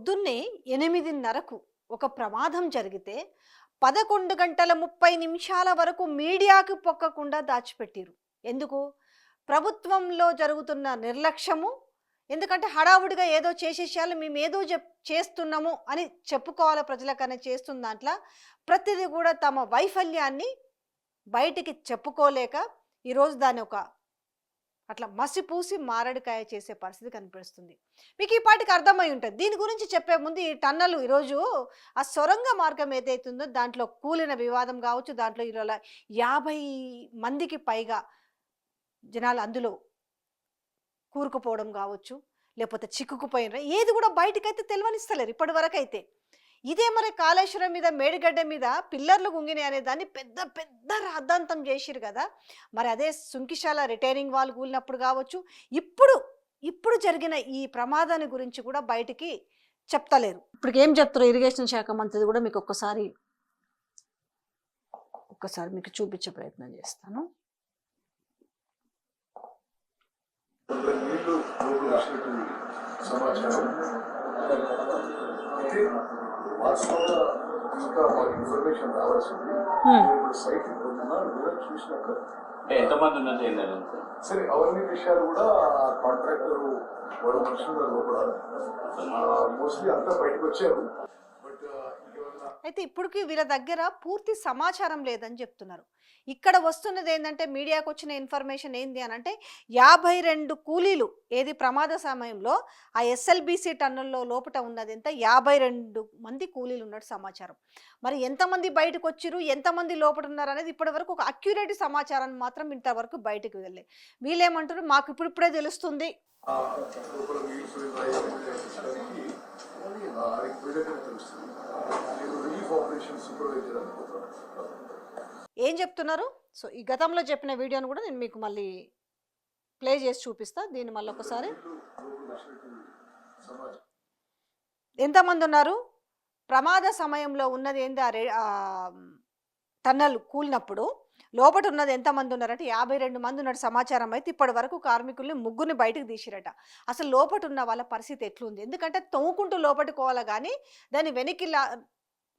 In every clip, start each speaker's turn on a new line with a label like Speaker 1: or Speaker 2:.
Speaker 1: పొద్దున్నే 8:30కు ఒక ప్రమాదం జరిగితే 11 గంటల 30 నిమిషాల వరకు మీడియాకు పొక్కకుండా దాచిపెట్టిరు. ఎందుకు? ప్రభుత్వంలో జరుగుతున్న నిర్లక్ష్యము. ఎందుకంటే హడావుడిగా ఏదో చేసేసేయాలి, మేమేదో చేస్తున్నాము అని చెప్పుకోవాలి ప్రజలకని చేస్తున్న దాంట్లో ప్రతిదీ కూడా తమ వైఫల్యాన్ని బయటికి చెప్పుకోలేక ఈరోజు దాన్ని ఒక అట్లా మసిపూసి మారడికాయ చేసే పరిస్థితి కనిపిస్తుంది. మీకు ఈ పాటికి అర్థమై ఉంటుంది. దీని గురించి చెప్పే ముందు ఈ టన్నలు ఈరోజు ఆ సొరంగ మార్గం ఏదైతుందో దాంట్లో కూలిన వివాదం కావచ్చు, దాంట్లో ఇలా 50 మందికి పైగా జనాలు అందులో కూరుకుపోవడం కావచ్చు, లేకపోతే చిక్కుకుపోయిన ఏది కూడా బయటకైతే తెలియనిస్తలేరు ఇప్పటి వరకు అయితే. ఇదే మరి కాళేశ్వరం మీద మేడిగడ్డ మీద పిల్లర్లు గుంగినాయి అనే దాన్ని పెద్ద పెద్ద రాద్ధాంతం చేసిరు కదా. మరి అదే సుంకిశాల రిటైనింగ్ వాల్ కూలినప్పుడు కావచ్చు, ఇప్పుడు జరిగిన ఈ ప్రమాదాన్ని గురించి కూడా బయటికి చెప్తలేరు. ఇప్పుడు ఏం చెప్తారు ఇరిగేషన్ శాఖ మంత్రి కూడా మీకు ఒక్కసారి మీకు చూపించే ప్రయత్నం చేస్తాను.
Speaker 2: వాస్తవంగా ఇంకా మాకు ఇన్ఫర్మేషన్ రావాల్సింది. సైట్ చూసినాక
Speaker 3: ఎంతమంది ఉన్నట్టు
Speaker 2: సరే అవన్నీ విషయాలు కూడా కాంట్రాక్టర్ వాళ్ళ మనుషులు లోపల మోస్ట్లీ అంతా బయటకు వచ్చారు. బట్
Speaker 1: అయితే ఇప్పటికి వీళ్ళ దగ్గర పూర్తి సమాచారం లేదని చెప్తున్నారు. ఇక్కడ వస్తున్నది ఏంటంటే మీడియాకు వచ్చిన ఇన్ఫర్మేషన్ ఏంది అని అంటే 52 కూలీలు ఏది ప్రమాద సమయంలో ఆ ఎస్ఎల్బిసి టన్నుల్లో లోపల ఉన్నది ఎంత 52 మంది కూలీలు ఉన్నట్టు సమాచారం. మరి ఎంతమంది బయటకు వచ్చిరు, ఎంతమంది లోపల ఉన్నారు అనేది ఇప్పటి వరకు ఒక అక్యురేట్ సమాచారాన్ని మాత్రం ఇంతవరకు బయటకు వెళ్ళే. వీళ్ళేమంటారు, మాకు ఇప్పుడిప్పుడే తెలుస్తుంది. ఏం చెప్తున్నారు? సో ఈ గతంలో చెప్పిన వీడియోను కూడా నేను మీకు మళ్ళీ ప్లే చేసి చూపిస్తా. దీన్ని మళ్ళీ ఒకసారి ఎంతమంది ఉన్నారు, ప్రమాద సమయంలో ఉన్నది ఏంది టన్నల్ కూలినప్పుడు లోపల ఉన్నది ఎంతమంది ఉన్నారంటే 52 మంది ఉన్నట్టు సమాచారం. అయితే ఇప్పటి వరకు కార్మికుల్ని 3 బయటకు తీసిరట. అసలు లోపల ఉన్న వాళ్ళ పరిస్థితి ఎట్లుంది? ఎందుకంటే తవ్వుకుంటూ లోపలికోవాలి కానీ దాన్ని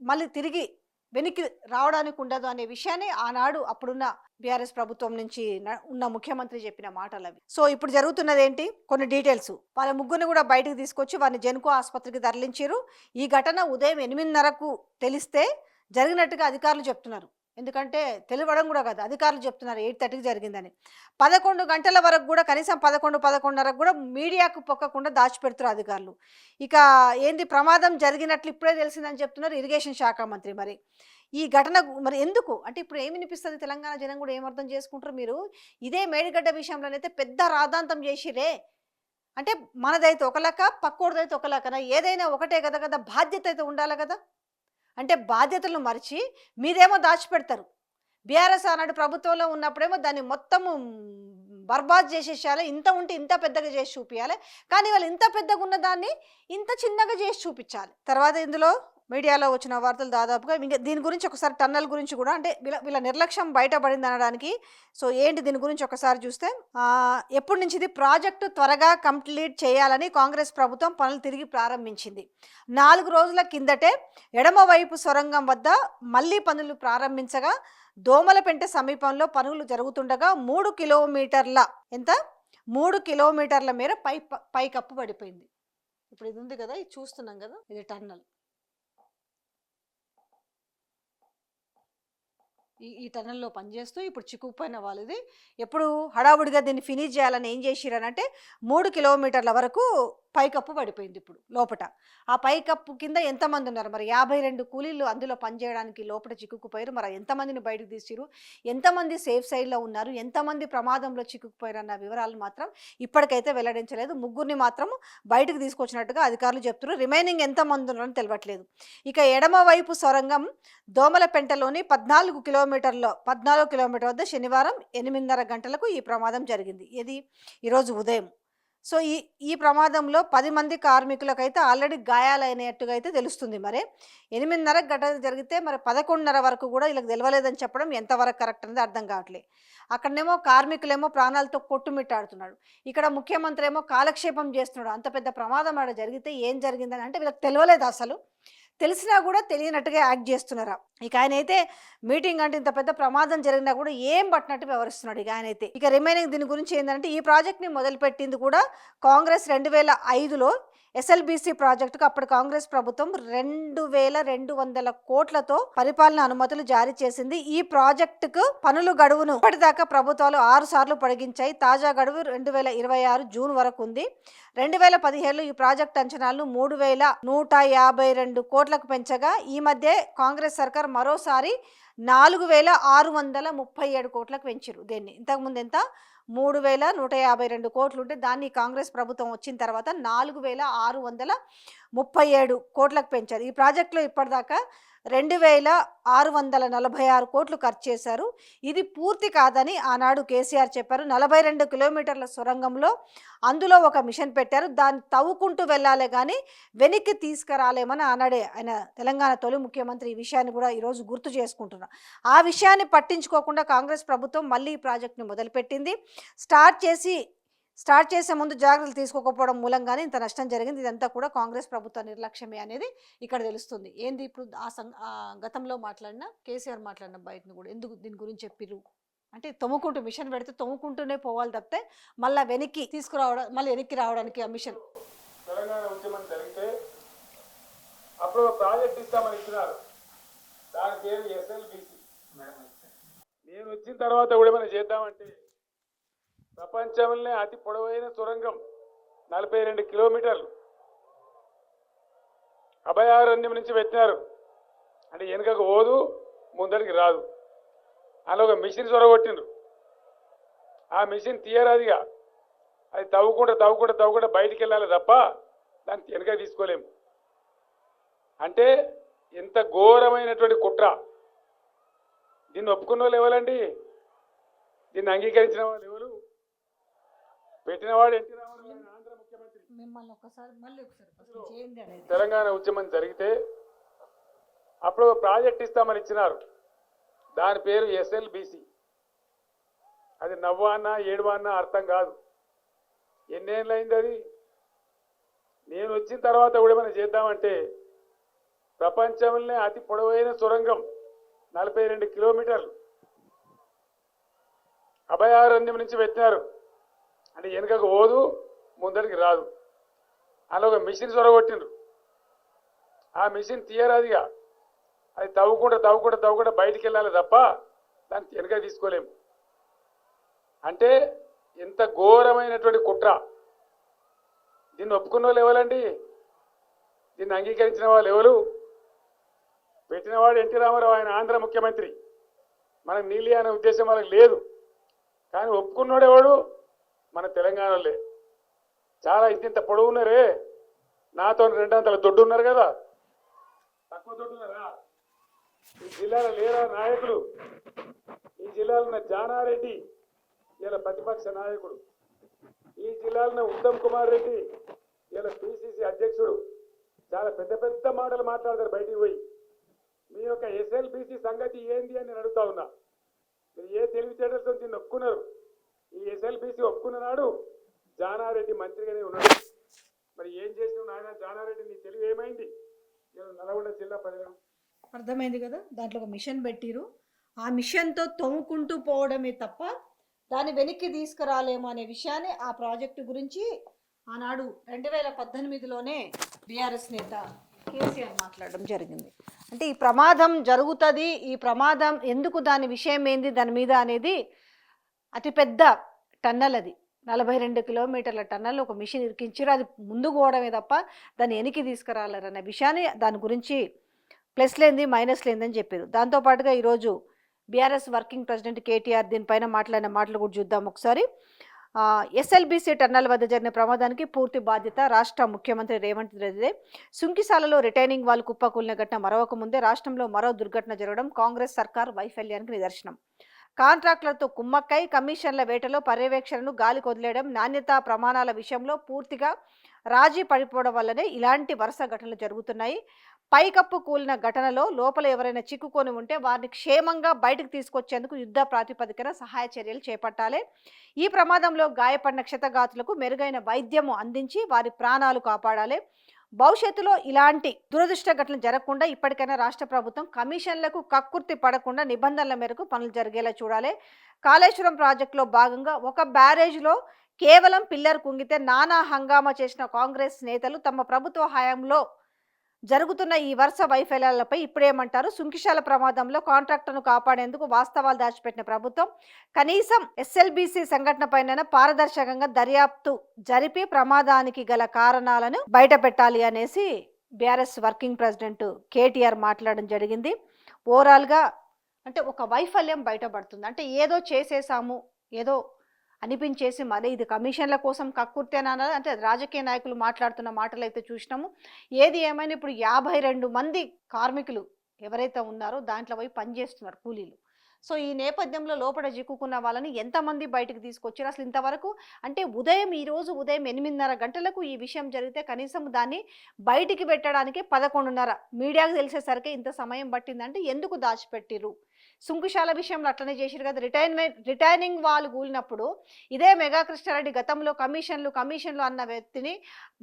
Speaker 1: మళ్ళీ తిరిగి వెనక్కి రావడానికి ఉండదు అనే విషయాన్ని ఆనాడు అప్పుడున్న బీఆర్ఎస్ ప్రభుత్వం నుంచి ఉన్న ముఖ్యమంత్రి చెప్పిన మాటలు అవి. సో ఇప్పుడు జరుగుతున్నది ఏంటి, కొన్ని డీటెయిల్స్. వాళ్ళ 3 కూడా బయటకు తీసుకొచ్చి వారిని జెన్కో ఆసుపత్రికి తరలించారు. ఈ ఘటన ఉదయం 8:30కు తెలిస్తే జరిగినట్టుగా అధికారులు చెప్తున్నారు. ఎందుకంటే తెలియడం కూడా కాదు, అధికారులు చెప్తున్నారు 8:30కి జరిగిందని. 11 గంటల వరకు కూడా కనీసం 11-11:30కు కూడా మీడియాకు పొక్కకుండా దాచిపెడుతున్నారు అధికారులు. ఇక ఏంది ప్రమాదం జరిగినట్లు ఇప్పుడే తెలిసిందని చెప్తున్నారు ఇరిగేషన్ శాఖ మంత్రి. మరి ఈ ఘటన మరి ఎందుకు అంటే ఇప్పుడు ఏమి వినిపిస్తుంది, తెలంగాణ జనం కూడా ఏమర్థం చేసుకుంటారు? మీరు ఇదే మేడిగడ్డ విషయంలోనైతే పెద్ద రాద్ధాంతం చేసిరే. అంటే మనదైతే ఒక లెక్క, పక్కోడిదైతే ఒక లెక్కన, ఏదైనా ఒకటే కదా, బాధ్యత అయితే ఉండాలి కదా. అంటే బాధ్యతలను మరిచి మీరేమో దాచిపెడతారు. బీఆర్ఎస్ ఆనాడు ప్రభుత్వంలో ఉన్నప్పుడేమో దాన్ని మొత్తము బర్బాద్ చేసేసేయాలి, ఇంత ఉంటే ఇంత పెద్దగా చేసి చూపించాలి. కానీ వాళ్ళు ఇంత పెద్దగా ఉన్న దాన్ని ఇంత చిన్నగా చేసి చూపించాలి. తర్వాత ఇందులో మీడియాలో వచ్చిన వార్తలు దాదాపుగా ఇంకా దీని గురించి ఒకసారి టన్నల్ గురించి కూడా అంటే వీళ్ళ నిర్లక్ష్యం బయటపడింది అనడానికి. సో ఏంటి దీని గురించి ఒకసారి చూస్తే, ఎప్పటి నుంచి ఇది ప్రాజెక్టు త్వరగా కంప్లీట్ చేయాలని కాంగ్రెస్ ప్రభుత్వం పనులు తిరిగి ప్రారంభించింది. 4 రోజుల కిందటే ఎడమవైపు సొరంగం వద్ద మళ్లీ పనులు ప్రారంభించగా దోమలపెంట సమీపంలో పనులు జరుగుతుండగా 3 కిలోమీటర్ల 3 కిలోమీటర్ల మేర పైకప్పు పడిపోయింది. ఇప్పుడు ఇది ఉంది కదా, ఇది చూస్తున్నాం కదా, ఇది టన్నల్. ఈ టన్నల్లో పనిచేస్తూ ఇప్పుడు చిక్కుకుపోయిన వాళ్ళది ఎప్పుడు హడావుడిగా దీన్ని ఫినిష్ చేయాలని ఏం చేసిరనంటే 3 కిలోమీటర్ల వరకు పైకప్పు పడిపోయింది. ఇప్పుడు లోపల ఆ పైకప్పు కింద ఎంతమంది ఉన్నారు, మరి 52 కూలీలు అందులో పనిచేయడానికి లోపల చిక్కుకుపోయారు. మరి ఎంతమందిని బయటకు తీసిరు, ఎంతమంది సేఫ్ సైడ్లో ఉన్నారు, ఎంతమంది ప్రమాదంలో చిక్కుకుపోయారు అన్న వివరాలు మాత్రం ఇప్పటికైతే వెల్లడించలేదు. 3 మాత్రం బయటకు తీసుకొచ్చినట్టుగా అధికారులు చెప్తున్నారు. రిమైనింగ్ ఎంతమంది ఉన్నారని తెలియట్లేదు. ఇక ఎడమవైపు సొరంగం దోమలపెంటలోని 14 కిలోమీటర్ వద్ద శనివారం 8:30 గంటలకు ఈ ప్రమాదం జరిగింది. ఇది ఈరోజు ఉదయం. సో ఈ ప్రమాదంలో 10 మంది కార్మికులకైతే ఆల్రెడీ గాయాలైనట్టుగా అయితే తెలుస్తుంది. మరి 8:30కి ఘటన జరిగితే మరి 11:30 వరకు కూడా వీళ్ళకి తెలవలేదని చెప్పడం ఎంతవరకు కరెక్ట్ అనేది అర్థం కావట్లేదు. అక్కడనేమో కార్మికులేమో ప్రాణాలతో కొట్టుమిట్టాడుతున్నాడు, ఇక్కడ ముఖ్యమంత్రి ఏమో కాలక్షేపం చేస్తున్నాడు. అంత పెద్ద ప్రమాదం ఆడ జరిగితే ఏం జరిగిందని అంటే వీళ్ళకి తెలియలేదు, అసలు తెలిసినా కూడా తెలియనట్టుగా యాక్ట్ చేస్తున్నారా. ఇక ఆయన అయితే మీటింగ్ అంటే ఇంత పెద్ద ప్రమాదం జరిగినా కూడా ఏం పట్టినట్టు వ్యవహరిస్తున్నాడు. ఇక ఆయన అయితే ఇక రిమైనింగ్ దీని గురించి ఏంటంటే ఈ ప్రాజెక్ట్ని మొదలుపెట్టింది కూడా కాంగ్రెస్ 2005లో ఎస్ఎల్బిసి ప్రాజెక్టుకు అప్పుడు కాంగ్రెస్ ప్రభుత్వం 2200 కోట్లతో పరిపాలన అనుమతులు జారీ చేసింది. ఈ ప్రాజెక్టుకు పనుల గడువును ఇప్పటిదాకా ప్రభుత్వాలు 6 సార్లు పొడిగించాయి. తాజా గడువు 2026 జూన్ వరకు ఉంది. 2017లో ఈ ప్రాజెక్టు అంచనాలను 3152 కోట్లకు పెంచగా ఈ మధ్య కాంగ్రెస్ సర్కార్ మరోసారి 4637 కోట్లకు పెంచారు. దీన్ని ఇంతకుముందు ఎంత 3152 కోట్లు ఉంటే దాన్ని కాంగ్రెస్ ప్రభుత్వం వచ్చిన తర్వాత 4637 కోట్లకు పెంచారు. ఈ ప్రాజెక్టులో ఇప్పటిదాకా 2646 కోట్లు ఖర్చు చేశారు. ఇది పూర్తి కాదని ఆనాడు కేసీఆర్ చెప్పారు. 42 కిలోమీటర్ల సొరంగంలో అందులో ఒక మిషన్ పెట్టారు, దాన్ని తవ్వుకుంటూ వెళ్ళాలి కానీ వెనక్కి తీసుకురాలేమని ఆనాడే ఆయన తెలంగాణ తొలి ముఖ్యమంత్రి ఈ విషయాన్ని కూడా ఈరోజు గుర్తు చేసుకుంటున్నారు. ఆ విషయాన్ని పట్టించుకోకుండా కాంగ్రెస్ ప్రభుత్వం మళ్ళీ ఈ ప్రాజెక్టుని మొదలుపెట్టింది. స్టార్ట్ చేసే ముందు జాగ్రత్తలు తీసుకోకపోవడం మూలంగానే ఇంత నష్టం జరిగింది. ఇదంతా కూడా కాంగ్రెస్ ప్రభుత్వ నిర్లక్ష్యమే అనేది ఇక్కడ తెలుస్తుంది. ఏంది ఇప్పుడు గతంలో మాట్లాడిన కేసీఆర్ మాట్లాడిన బయటను కూడా ఎందుకు దీని గురించి చెప్పిర్రు అంటే తొమ్ముకుంటూ మిషన్ పెడితే తొమ్ముకుంటూనే పోవాలి తప్పితే మళ్ళీ వెనక్కి రావడానికి ఆ మిషన్.
Speaker 4: తెలంగాణ ఉద్యమం జరిగితే అప్పుడు ప్రాజెక్ట్ ఇస్తామని ఇచ్చినారు, దాని పేరు ఎస్ఎల్బిసి. నేను వచ్చిన తర్వాత కూడా మనం చేద్దామంటే ప్రపంచంలోనే అతి పొడవైన సొరంగం 42 కిలోమీటర్లు అభయారణ్యం నుంచి పెట్టినారు. అంటే వెనుకకు పోదు, ముందరికి రాదు. అలా ఒక మిషన్ సొరగొట్టిండ్రు. ఆ మిషన్ తీయరాదిగా అది తవ్వుకుంటూ బయటికి వెళ్ళాలి తప్ప దాన్ని వెనుక తీసుకోలేము. అంటే ఎంత ఘోరమైనటువంటి కుట్ర. దీన్ని ఒప్పుకున్న వాళ్ళు ఎవరండి? దీన్ని అంగీకరించిన వాళ్ళు ఎవరు? పెట్టినవాడు ఎన్టీ రామారావు, ఆంధ్ర ముఖ్యమంత్రి. తెలంగాణ ఉద్యమం జరిగితే అప్పుడు ప్రాజెక్ట్ ఇస్తామని ఇచ్చినారు, దాని పేరు ఎస్ఎల్బిసి. అది నవ్వాన్నా ఏడువాన్నా అర్థం కాదు. ఎన్నేళ్ళైంది అది? నేను వచ్చిన తర్వాత కూడా మనం చేద్దామంటే ప్రపంచంలోనే అతి పొడవైన సొరంగం 42 కిలోమీటర్లు అభయారణ్యం నుంచి పెట్టినారు. అంటే వెనుకకు పోదు, ముందరికి రాదు. అలా ఒక మిషన్ సొరగొట్టిండ్రు. ఆ మిషన్ తీయరాదిగా అది తవ్వుకుంటూ బయటికి వెళ్ళాలి తప్ప దాన్ని వెనుక తీసుకోలేము. అంటే ఎంత ఘోరమైనటువంటి కుట్ర. దీన్ని ఒప్పుకున్న వాళ్ళు ఎవరండి? దీన్ని అంగీకరించిన వాళ్ళు ఎవరు? పెట్టినవాడు ఎన్టీ రామారావు, ఆయన ఆంధ్ర ముఖ్యమంత్రి. మనకు నీళ్ళు అనే ఉద్దేశం మనకు లేదు. కానీ ఒప్పుకున్నాడు ఎవడు? మన తెలంగాణలో చాలా ఇంత పొడవు ఉన్నారే. నాతో 200 దొడ్డు ఉన్నారు కదా, తక్కువ దొడ్డు ఉన్నారా? ఈ జిల్లాలో లేరా నాయకులు? ఈ జిల్లాలో ఉన్న జానారెడ్డి ఇలా ప్రతిపక్ష నాయకుడు, ఈ జిల్లాలో ఉన్న ఉత్తమ్ కుమార్ రెడ్డి ఇలా పిసిసి అధ్యక్షుడు. చాలా పెద్ద పెద్ద మాటలు మాట్లాడతారు బయటికి పోయి. మీ యొక్క ఎస్ఎల్బిసి సంగతి ఏంది అని నేను అడుగుతా ఉన్నా. మీరు ఏ తెలివితేటలతో దీన్ని ఒప్పుకున్నారు? ఈ ఎస్ఎల్బిసి ఒప్పుకున్న నాడు జానారెడ్డి మంత్రిగానే ఉన్నాడు. మరి ఏం చేసిన ఆయన జానారెడ్డి? నీ తెలివి ఏమైంది? నల్గొండ జిల్లా ప్రజలు
Speaker 1: అర్థమైంది కదా. దాంట్లో ఒక మిషన్ పెట్టిరు, ఆ మిషన్తో తొమ్ముకుంటూ పోవడమే తప్ప దాన్ని వెనక్కి తీసుకురాలేము అనే విషయాన్ని ఆ ప్రాజెక్టు గురించి ఆనాడు 2018లోనే బీఆర్ఎస్ నేత కేసీఆర్ మాట్లాడడం జరిగింది. అంటే ఈ ప్రమాదం జరుగుతుంది, ఈ ప్రమాదం ఎందుకు, దాని విషయం ఏంది దాని మీద అనేది అతిపెద్ద టన్నల్. అది 42 కిలోమీటర్ల టన్నల్ ఒక మిషన్ ఇరికించారు. అది ముందుకు పోవడమే తప్ప దాన్ని వెనక్కి తీసుకురాలేరన్న విషయాన్ని, దాని గురించి ప్లస్ లేనిది మైనస్ లేనిదని చెప్పారు. దాంతోపాటుగా ఈరోజు బీఆర్ఎస్ వర్కింగ్ ప్రెసిడెంట్ కేటీఆర్ దీనిపైన మాట్లాడిన మాటలు కూడా చూద్దాం ఒకసారి. ఎస్ఎల్బిసి టన్నల్ వద్ద జరిగిన ప్రమాదానికి పూర్తి బాధ్యత రాష్ట్ర ముఖ్యమంత్రి రేవంత్ రెడ్డిదే. సుంకిసాలలో రిటైనింగ్ వాల్ కుప్పకూలిన ఘటన మరొక ముందే రాష్ట్రంలో మరో దుర్ఘటన జరగడం కాంగ్రెస్ సర్కార్ వైఫల్యానికి నిదర్శనం. కాంట్రాక్టులతో కుమ్మక్కై కమిషన్ల వేటలో పర్యవేక్షణను గాలికి వదిలేయడం, నాణ్యతా ప్రమాణాల విషయంలో పూర్తిగా రాజీ పడిపోవడం వల్లనే ఇలాంటి వరుస ఘటనలు జరుగుతున్నాయి. పైకప్పు కూలిన ఘటనలో లోపల ఎవరైనా చిక్కుకొని ఉంటే వారిని క్షేమంగా బయటకు తీసుకొచ్చేందుకు యుద్ధ ప్రాతిపదికన సహాయ చర్యలు చేపట్టాలి. ఈ ప్రమాదంలో గాయపడిన క్షతగాతులకు మెరుగైన వైద్యము అందించి వారి ప్రాణాలు కాపాడాలి. భవిష్యత్తులో ఇలాంటి దురదృష్ట ఘటనలు జరగకుండా ఇప్పటికైనా రాష్ట్ర ప్రభుత్వం కమిషన్లకు కక్కుర్తి పడకుండా నిబంధనల మేరకు పనులు జరిగేలా చూడాలి. కాళేశ్వరం ప్రాజెక్టులో భాగంగా ఒక బ్యారేజ్లో కేవలం పిల్లర్ కుంగితే నానా హంగామా చేసిన కాంగ్రెస్ నేతలు తమ ప్రభుత్వ హయాంలో జరుగుతున్న ఈ వరుస వైఫల్యాలపై ఇప్పుడేమంటారు? సుంకిశాల ప్రమాదంలో కాంట్రాక్టర్ను కాపాడేందుకు వాస్తవాలు దాచిపెట్టిన ప్రభుత్వం కనీసం ఎస్ఎల్బీసీ సంఘటనపైన పారదర్శకంగా దర్యాప్తు జరిపి ప్రమాదానికి గల కారణాలను బయటపెట్టాలి అనేసి బీఆర్ఎస్ వర్కింగ్ ప్రెసిడెంట్ కేటీఆర్ మాట్లాడడం జరిగింది. ఓవరాల్గా అంటే ఒక వైఫల్యం బయటపడుతుంది. అంటే ఏదో చేసేసాము, ఏదో అనిపించేసి మరి ఇది కమిషన్ల కోసం కక్కుర్తేనా అంటే రాజకీయ నాయకులు మాట్లాడుతున్న మాటలు అయితే చూసినాము. ఏది ఏమైనా ఇప్పుడు 52 మంది కార్మికులు ఎవరైతే ఉన్నారో దాంట్లో పోయి పనిచేస్తున్నారు కూలీలు. సో ఈ నేపథ్యంలో లోపల చిక్కుకున్న వాళ్ళని ఎంతమంది బయటకు తీసుకొచ్చారు అసలు ఇంతవరకు? అంటే ఈరోజు ఉదయం 8:30 గంటలకు ఈ విషయం జరిగితే కనీసం దాన్ని బయటికి పెట్టడానికి 11:30 మీడియాకు తెలిసేసరికి ఇంత సమయం పట్టిందంటే ఎందుకు దాచిపెట్టిరు? సుంకుశాల విషయంలో అట్లనే చేసిరు కదా. రిటైనింగ్ వాళ్ళు కూలినప్పుడు ఇదే మెగా కృష్ణారెడ్డి గతంలో కమిషన్లు అన్న వ్యక్తిని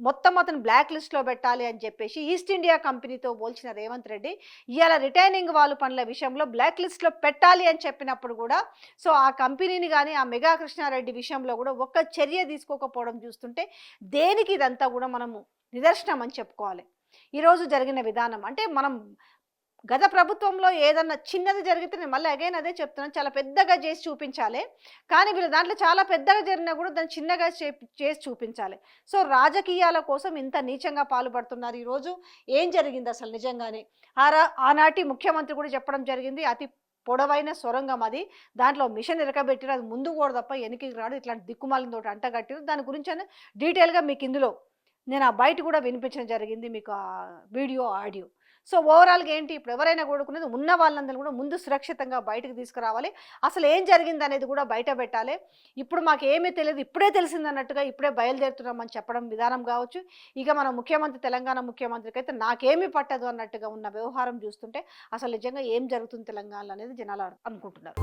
Speaker 1: మొత్తం అతను బ్లాక్ లిస్ట్లో పెట్టాలి అని చెప్పేసి ఈస్ట్ ఇండియా కంపెనీతో పోల్చిన రేవంత్ రెడ్డి ఇవాళ రిటైనింగ్ వాళ్ళు పనుల విషయంలో బ్లాక్ లిస్ట్లో పెట్టాలి అని చెప్పినప్పుడు కూడా సో ఆ కంపెనీని కానీ ఆ మెగా కృష్ణారెడ్డి విషయంలో కూడా ఒక్క చర్య తీసుకోకపోవడం చూస్తుంటే దేనికి ఇదంతా కూడా మనము నిదర్శనం అని చెప్పుకోవాలి. ఈరోజు జరిగిన విధానం అంటే మనం గత ప్రభుత్వంలో ఏదన్నా చిన్నది జరిగితే నేను మళ్ళీ అగైన్ అదే చెప్తున్నాను, చాలా పెద్దగా చేసి చూపించాలి. కానీ వీళ్ళు దాంట్లో చాలా పెద్దగా జరిగినా కూడా దాన్ని చిన్నగా చేసి చూపించాలి. సో రాజకీయాల కోసం ఇంత నీచంగా పాల్పడుతున్నారు. ఈరోజు ఏం జరిగింది అసలు నిజంగానే? ఆనాటి ముఖ్యమంత్రి కూడా చెప్పడం జరిగింది, అతి పొడవైన సొరంగం అది, దాంట్లో మిషన్ ఇరకబెట్టిరు, అది ముందు కూడా తప్ప వెనక్కి రాడు, ఇట్లాంటి దిక్కుమాలిన తోటి అంటగట్టిరు. దాని గురించి డీటెయిల్గా మీకు ఇందులో నేను ఆ బయట కూడా వినిపించడం జరిగింది మీకు ఆ వీడియో ఆడియో. సో ఓవరాల్గా ఏంటి, ఇప్పుడు ఎవరైనా కూడుకునేది ఉన్న వాళ్ళందరూ కూడా ముందు సురక్షితంగా బయటకు తీసుకురావాలి. అసలు ఏం జరిగింది అనేది కూడా బయట పెట్టాలి. ఇప్పుడు మాకు ఏమీ తెలియదు, ఇప్పుడే తెలిసిందన్నట్టుగా ఇప్పుడే బయలుదేరుతున్నామని చెప్పడం విధానం కావచ్చు. ఇక మన ముఖ్యమంత్రి, తెలంగాణ ముఖ్యమంత్రికి అయితే నాకేమీ పట్టదు అన్నట్టుగా ఉన్న వ్యవహారం చూస్తుంటే అసలు నిజంగా ఏం జరుగుతుంది తెలంగాణలో అనేది జనాలు అనుకుంటున్నారు.